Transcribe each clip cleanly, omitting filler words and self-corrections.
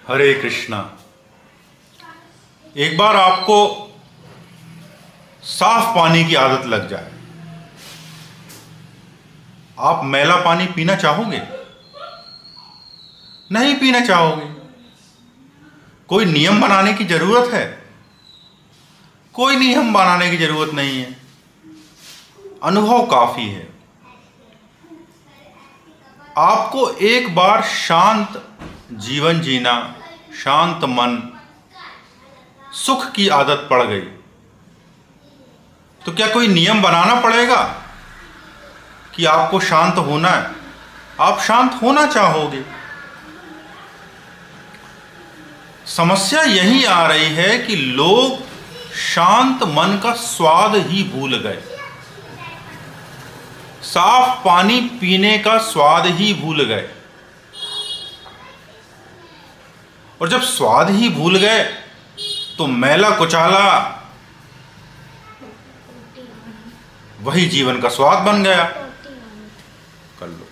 हरे कृष्णा। एक बार आपको साफ पानी की आदत लग जाए, आप मैला पानी पीना चाहोगे? नहीं पीना चाहोगे। कोई नियम बनाने की जरूरत है? कोई नियम बनाने की जरूरत नहीं है, अनुभव काफी है। आपको एक बार शांत जीवन जीना, शांत मन, सुख की आदत पड़ गई तो क्या कोई नियम बनाना पड़ेगा कि आपको शांत होना है? आप शांत होना चाहोगे। समस्या यही आ रही है कि लोग शांत मन का स्वाद ही भूल गए, साफ पानी पीने का स्वाद ही भूल गए। और जब स्वाद ही भूल गए तो मैला कुचाला वही जीवन का स्वाद बन गया। कर लो।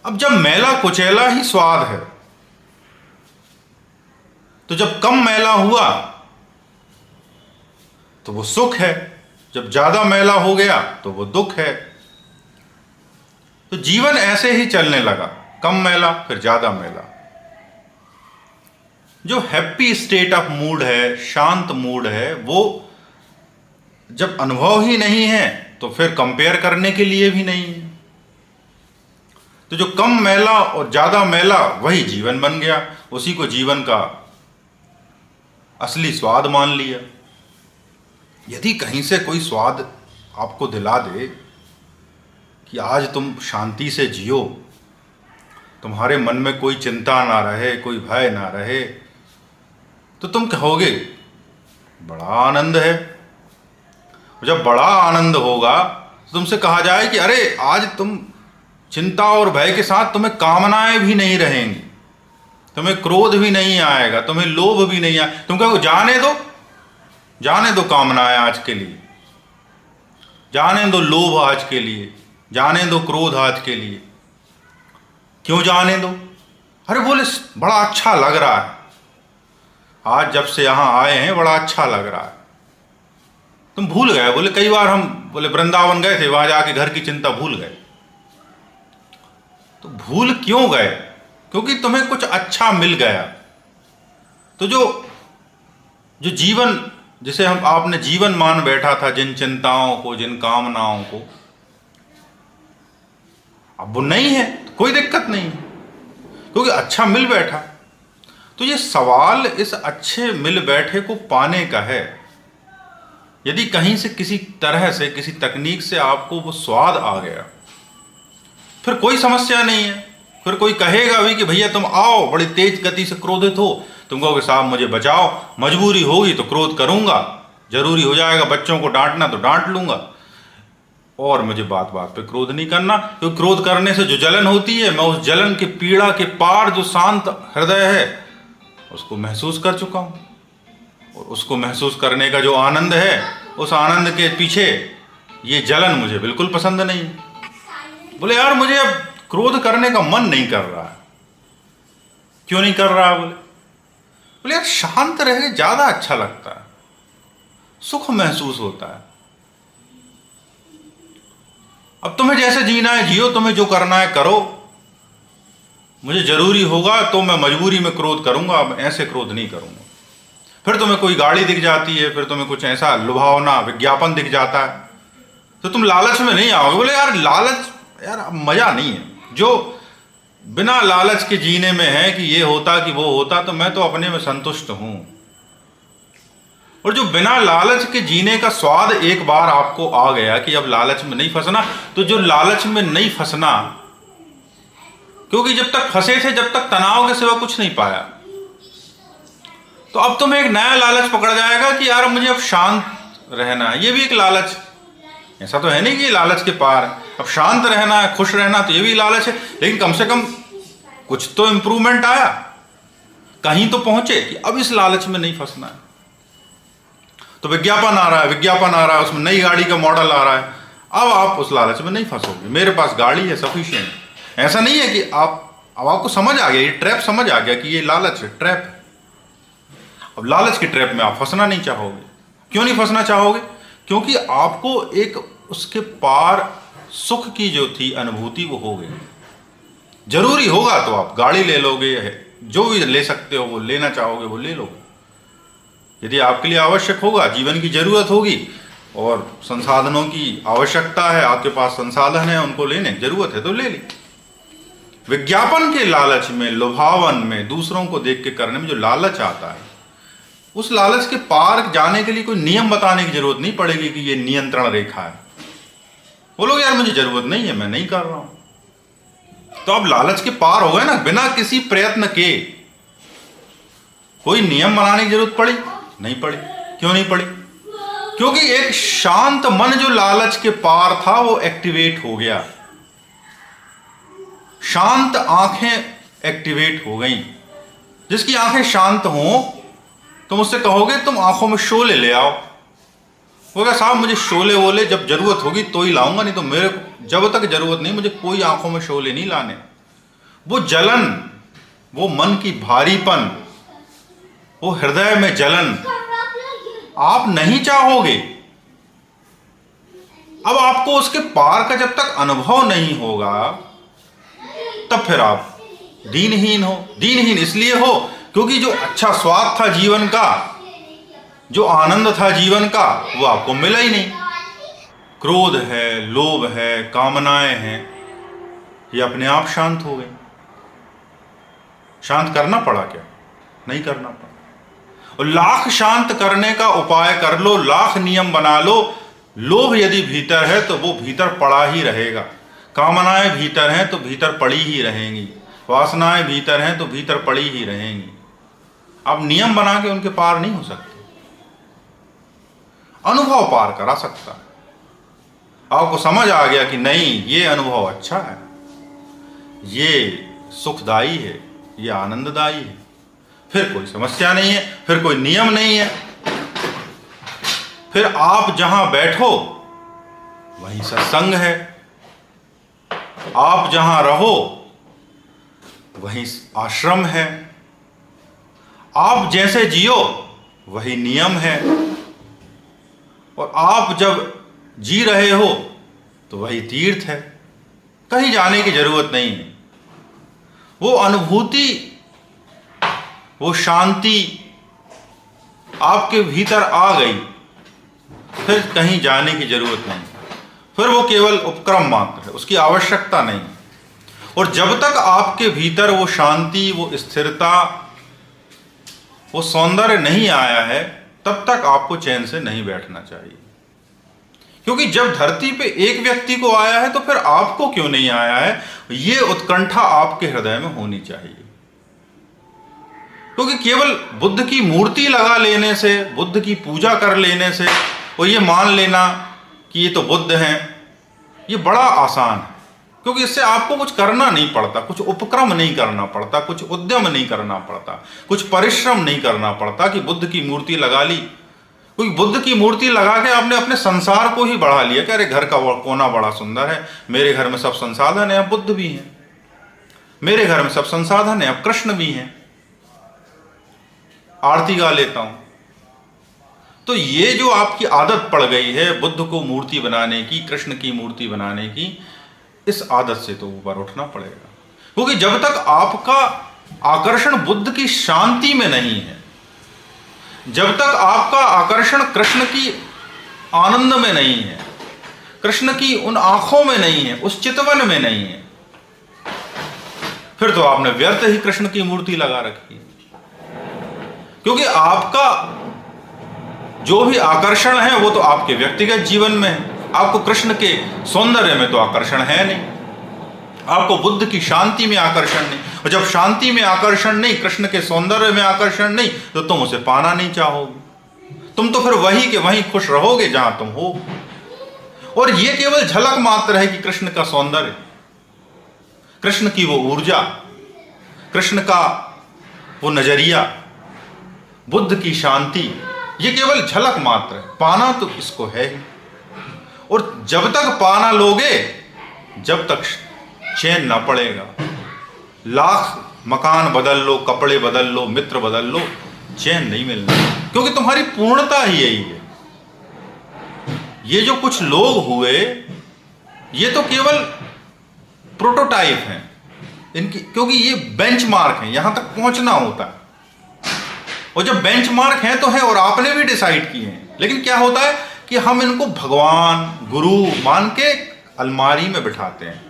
अब जब मैला कुचैला ही स्वाद है तो जब कम मैला हुआ तो वो सुख है, जब ज्यादा मैला हो गया तो वो दुख है। तो जीवन ऐसे ही चलने लगा, कम मैला फिर ज्यादा मैला। जो हैप्पी स्टेट ऑफ मूड है, शांत मूड है, वो जब अनुभव ही नहीं है तो फिर कंपेयर करने के लिए भी नहीं है। तो जो कम मैला और ज्यादा मैला वही जीवन बन गया, उसी को जीवन का असली स्वाद मान लिया। यदि कहीं से कोई स्वाद आपको दिला दे कि आज तुम शांति से जियो, तुम्हारे मन में कोई चिंता ना रहे, कोई भय ना रहे, तो तुम कहोगे बड़ा आनंद है। जब बड़ा आनंद होगा तो तुमसे कहा जाए कि अरे आज तुम चिंता और भय के साथ, तुम्हें कामनाएं भी नहीं रहेंगी, तुम्हें क्रोध भी नहीं आएगा, तुम्हें लोभ भी नहीं आएगा। तुम कहोगे जाने दो कामनाएं आज के लिए, जाने दो लोभ आज के लिए, जाने दो क्रोध आज के लिए। क्यों जाने दो? अरे बोले बड़ा अच्छा लग रहा है, आज जब से यहां आए हैं बड़ा अच्छा लग रहा है। तुम भूल गए। बोले कई बार हम बोले वृंदावन गए थे, वहां जाके घर की चिंता भूल गए। तो भूल क्यों गए? क्योंकि तुम्हें कुछ अच्छा मिल गया। तो जो जीवन जिसे आपने जीवन मान बैठा था, जिन चिंताओं को, जिन कामनाओं को, अब वो नहीं है तो कोई दिक्कत नहीं है, क्योंकि अच्छा मिल बैठा। तो ये सवाल इस अच्छे मिल बैठे को पाने का है। यदि कहीं से किसी तरह से, किसी तकनीक से आपको वो स्वाद आ गया, फिर कोई समस्या नहीं है। फिर कोई कहेगा भी कि भैया तुम आओ, बड़ी तेज गति से क्रोधित हो, तुम कहोगे साहब मुझे बचाओ, मजबूरी होगी तो क्रोध करूंगा, जरूरी हो जाएगा बच्चों को डांटना तो डांट लूंगा, और मुझे बात बात पे क्रोध नहीं करना, क्योंकि क्रोध करने से जो जलन होती है, मैं उस जलन की पीड़ा के पार जो शांत हृदय है उसको महसूस कर चुका हूं। और उसको महसूस करने का जो आनंद है, उस आनंद के पीछे ये जलन मुझे बिल्कुल पसंद नहीं। बोले यार मुझे अब क्रोध करने का मन नहीं कर रहा है। क्यों नहीं कर रहा? बोले यार शांत रह के ज्यादा अच्छा लगता है, सुख महसूस होता है। अब तुम्हें जैसे जीना है जियो, तुम्हें जो करना है करो, मुझे जरूरी होगा तो मैं मजबूरी में क्रोध करूंगा, अब ऐसे क्रोध नहीं करूंगा। फिर तुम्हें कोई गाड़ी दिख जाती है, फिर तुम्हें कुछ ऐसा लुभावना विज्ञापन दिख जाता है, तो तुम लालच में नहीं आओगे। बोले यार लालच, यार मजा नहीं है। जो बिना लालच के जीने में है कि ये होता कि वो होता, तो मैं तो अपने में संतुष्ट हूं। और जो बिना लालच के जीने का स्वाद एक बार आपको आ गया कि अब लालच में नहीं फंसना, तो जो लालच में नहीं फंसना, क्योंकि जब तक फंसे थे, जब तक तनाव के सिवा कुछ नहीं पाया, तो अब तुम्हें एक नया लालच पकड़ जाएगा कि यार मुझे अब शांत रहना है। ये भी एक लालच, ऐसा तो है नहीं कि लालच के पार है। अब शांत रहना है, खुश रहना, तो ये भी लालच है। लेकिन कम से कम कुछ तो इंप्रूवमेंट आया, कहीं तो पहुंचे कि अब इस लालच में नहीं फंसना है। तो विज्ञापन आ रहा है, उसमें नई गाड़ी का मॉडल आ रहा है, अब आप उस लालच में नहीं फंसोगे। मेरे पास गाड़ी है, सफिशिएंट, ऐसा नहीं है कि अब आपको समझ आ गया, ये ट्रैप समझ आ गया कि ये लालच है, ट्रैप है। अब लालच की ट्रैप में आप फंसना नहीं चाहोगे। क्यों नहीं फंसना चाहोगे? क्योंकि आपको एक उसके पार सुख की जो थी अनुभूति वो हो गई। जरूरी होगा तो आप गाड़ी ले लोगे, जो भी ले सकते हो वो लेना चाहोगे वो ले लोगे। यदि आपके लिए आवश्यक होगा, जीवन की जरूरत होगी और संसाधनों की आवश्यकता है, आपके पास संसाधन है, उनको लेने की जरूरत है तो ले ली। विज्ञापन के लालच में, लुभावन में, दूसरों को देख के करने में जो लालच आता है, उस लालच के पार जाने के लिए कोई नियम बताने की जरूरत नहीं पड़ेगी कि ये नियंत्रण रेखा है। बोलोगे यार मुझे जरूरत नहीं है, मैं नहीं कर रहा हूं, तो अब लालच के पार हो गए ना, बिना किसी प्रयत्न के। कोई नियम बनाने की जरूरत पड़ी? नहीं पड़ी। क्यों नहीं पड़ी? क्योंकि एक शांत मन जो लालच के पार था वो एक्टिवेट हो गया। शांत आंखें एक्टिवेट हो गई। जिसकी आंखें शांत हों, तुम उससे कहोगे तुम आंखों में शोले ले आओ, वो कहा साहब मुझे शोले वोले जब जरूरत होगी तो ही लाऊंगा, नहीं तो मेरे को जब तक जरूरत नहीं मुझे कोई आंखों में शोले नहीं लाने। वो जलन, वो मन की भारीपन, वो हृदय में जलन आप नहीं चाहोगे। अब आपको उसके पार का जब तक अनुभव नहीं होगा तब फिर आप दीनहीन हो। दीनहीन इसलिए हो क्योंकि जो अच्छा स्वाद था जीवन का, जो आनंद था जीवन का, वो आपको मिला ही नहीं। क्रोध है, लोभ है, कामनाएं हैं, ये अपने आप शांत हो गई। शांत करना पड़ा क्या? नहीं करना पड़ा। और लाख शांत करने का उपाय कर लो, लाख नियम बना लो, लोभ यदि भीतर है तो वो भीतर पड़ा ही रहेगा। कामनाएं भीतर हैं तो भीतर पड़ी ही रहेंगी। वासनाएं भीतर हैं तो भीतर पड़ी ही रहेंगी। अब नियम बना के उनके पार नहीं हो सकते। अनुभव पार करा सकता है। आपको समझ आ गया कि नहीं ये अनुभव अच्छा है, ये सुखदायी है, ये आनंददायी है, फिर कोई समस्या नहीं है, फिर कोई नियम नहीं है। फिर आप जहां बैठो वहीं सत्संग है, आप जहां रहो वहीं आश्रम है, आप जैसे जियो वही नियम है, और आप जब जी रहे हो तो वही तीर्थ है। कहीं जाने की जरूरत नहीं है। वो अनुभूति, वो शांति आपके भीतर आ गई, फिर कहीं जाने की जरूरत नहीं। फिर वो केवल उपक्रम मात्र है, उसकी आवश्यकता नहीं। और जब तक आपके भीतर वो शांति, वो स्थिरता, वो सौंदर्य नहीं आया है, तब तक आपको चैन से नहीं बैठना चाहिए। क्योंकि जब धरती पे एक व्यक्ति को आया है तो फिर आपको क्यों नहीं आया है, ये उत्कंठा आपके हृदय में होनी चाहिए। क्योंकि केवल बुद्ध की मूर्ति लगा लेने से, बुद्ध की पूजा कर लेने से और ये मान लेना कि ये तो बुद्ध हैं, ये बड़ा आसान है। क्योंकि इससे आपको कुछ करना नहीं पड़ता, कुछ उपक्रम नहीं करना पड़ता, कुछ उद्यम नहीं करना पड़ता, कुछ परिश्रम नहीं करना पड़ता कि बुद्ध की मूर्ति लगा ली। क्योंकि बुद्ध की मूर्ति लगा के आपने अपने संसार को ही बढ़ा लिया कि अरे घर का कोना बड़ा सुंदर है, मेरे घर में सब संसाधन है, अब बुद्ध भी हैं, मेरे घर में सब संसाधन है, अब कृष्ण भी हैं, आरती गा लेता हूं। तो ये जो आपकी आदत पड़ गई है बुद्ध को मूर्ति बनाने की, कृष्ण की मूर्ति बनाने की, इस आदत से तो ऊपर उठना पड़ेगा। क्योंकि जब तक आपका आकर्षण बुद्ध की शांति में नहीं है, जब तक आपका आकर्षण कृष्ण की आनंद में नहीं है, कृष्ण की उन आंखों में नहीं है, उस चितवन में नहीं है, फिर तो आपने व्यर्थ ही कृष्ण की मूर्ति लगा रखी है। क्योंकि आपका जो भी आकर्षण है वो तो आपके व्यक्तिगत जीवन में है, आपको कृष्ण के सौंदर्य में तो आकर्षण है नहीं, आपको बुद्ध की शांति में आकर्षण नहीं। और जब शांति में आकर्षण नहीं, कृष्ण के सौंदर्य में आकर्षण नहीं, तो तुम उसे पाना नहीं चाहोगे। तुम तो फिर वही के वहीं खुश रहोगे जहां तुम हो। और ये केवल झलक मात्र है कि कृष्ण का सौंदर्य, कृष्ण की वो ऊर्जा, कृष्ण का वो नजरिया, बुद्ध की शांति, ये केवल झलक मात्र है। पाना तो इसको है ही। और जब तक पाना लोगे, जब तक चैन ना पड़ेगा। लाख मकान बदल लो, कपड़े बदल लो, मित्र बदल लो, चैन नहीं मिलना, क्योंकि तुम्हारी पूर्णता ही यही है। ये जो कुछ लोग हुए ये तो केवल प्रोटोटाइप हैं इनकी, क्योंकि ये बेंचमार्क हैं, यहां तक पहुंचना होता है। और जब बेंचमार्क हैं तो हैं, और आपने भी डिसाइड किए हैं, लेकिन क्या होता है कि हम इनको भगवान गुरु मान के अलमारी में बिठाते हैं।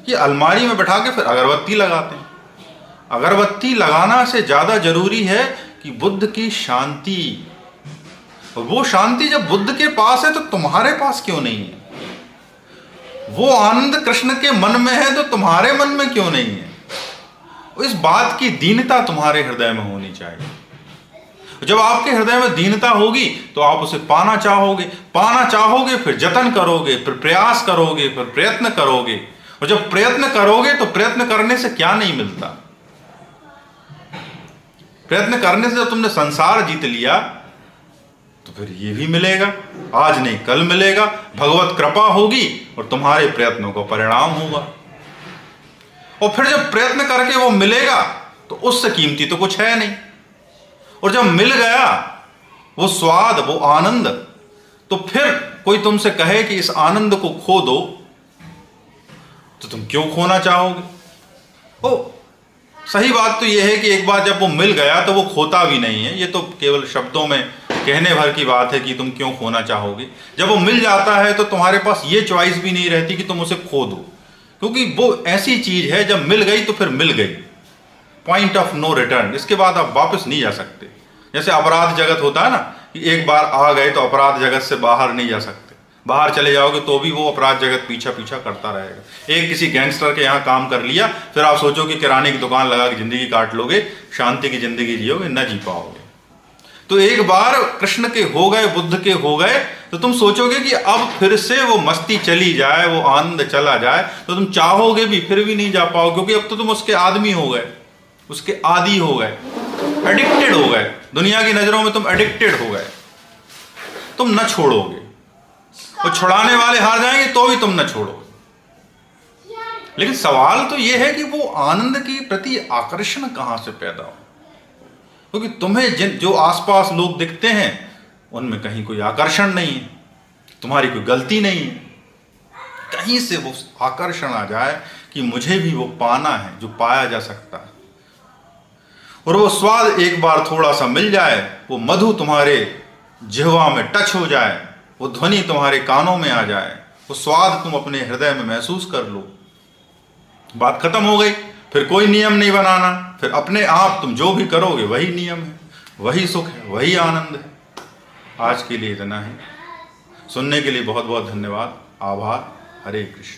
कि अलमारी में बिठा के फिर अगरबत्ती लगाते हैं। अगरबत्ती लगाना से ज्यादा जरूरी है कि बुद्ध की शांति, और वो शांति जब बुद्ध के पास है तो तुम्हारे पास क्यों नहीं है? वो आनंद कृष्ण के मन में है तो तुम्हारे मन में क्यों नहीं है? इस बात की दीनता तुम्हारे हृदय में होनी चाहिए। जब आपके हृदय में दीनता होगी तो आप उसे पाना चाहोगे, फिर जतन करोगे, फिर प्रयास करोगे, फिर प्रयत्न करोगे। और जब प्रयत्न करोगे तो प्रयत्न करने से क्या नहीं मिलता? प्रयत्न करने से जब तुमने संसार जीत लिया तो फिर ये भी मिलेगा, आज नहीं कल मिलेगा। भगवत कृपा होगी और तुम्हारे प्रयत्नों का परिणाम होगा। और फिर जब प्रयत्न करके वो मिलेगा तो उससे कीमती तो कुछ है नहीं। और जब मिल गया वो स्वाद, वो आनंद, तो फिर कोई तुमसे कहे कि इस आनंद को खो दो तो तुम क्यों खोना चाहोगे? ओ सही बात तो यह है कि एक बार जब वो मिल गया तो वो खोता भी नहीं है। ये तो केवल शब्दों में कहने भर की बात है कि तुम क्यों खोना चाहोगे। जब वो मिल जाता है तो तुम्हारे पास ये चॉइस भी नहीं रहती कि तुम उसे खो दो, क्योंकि वो ऐसी चीज है जब मिल गई तो फिर मिल गई, पॉइंट ऑफ नो रिटर्न। इसके बाद आप वापस नहीं जा सकते। जैसे अपराध जगत होता है ना कि एक बार आ गए तो अपराध जगत से बाहर नहीं जा सकते। बाहर चले जाओगे तो भी वो अपराध जगत पीछा पीछा करता रहेगा। एक किसी गैंगस्टर के यहाँ काम कर लिया, फिर आप सोचो कि किराने की दुकान लगा के जिंदगी काट लोगे, शांति की जिंदगी जियोगे, न जी पाओगे। तो एक बार कृष्ण के हो गए, बुद्ध के हो गए, तो तुम सोचोगे कि अब फिर से वो मस्ती चली जाए, वो आनंद चला जाए, तो तुम चाहोगे भी फिर भी नहीं जा पाओगे, क्योंकि अब तो तुम उसके आदमी हो गए, उसके आदी हो गए, एडिक्टेड हो गए। दुनिया की नजरों में तुम एडिक्टेड हो गए, तुम न छोड़ोगे। और छुड़ाने वाले हार जाएंगे तो भी तुम न छोड़ोगे। लेकिन सवाल तो यह है कि वो आनंद के प्रति आकर्षण कहां से पैदा हो, क्योंकि तुम्हें जो आसपास लोग दिखते हैं उनमें कहीं कोई आकर्षण नहीं है, तुम्हारी कोई गलती नहीं है। कहीं से वो आकर्षण आ जाए कि मुझे भी वो पाना है जो पाया जा सकता है। और वो स्वाद एक बार थोड़ा सा मिल जाए, वो मधु तुम्हारे जिह्वा में टच हो जाए, वो ध्वनि तुम्हारे कानों में आ जाए, वो स्वाद तुम अपने हृदय में महसूस कर लो, बात खत्म हो गई। फिर कोई नियम नहीं बनाना, फिर अपने आप तुम जो भी करोगे वही नियम है, वही सुख है, वही आनंद है। आज के लिए इतना ही। सुनने के लिए बहुत बहुत धन्यवाद, आभार। हरे कृष्ण।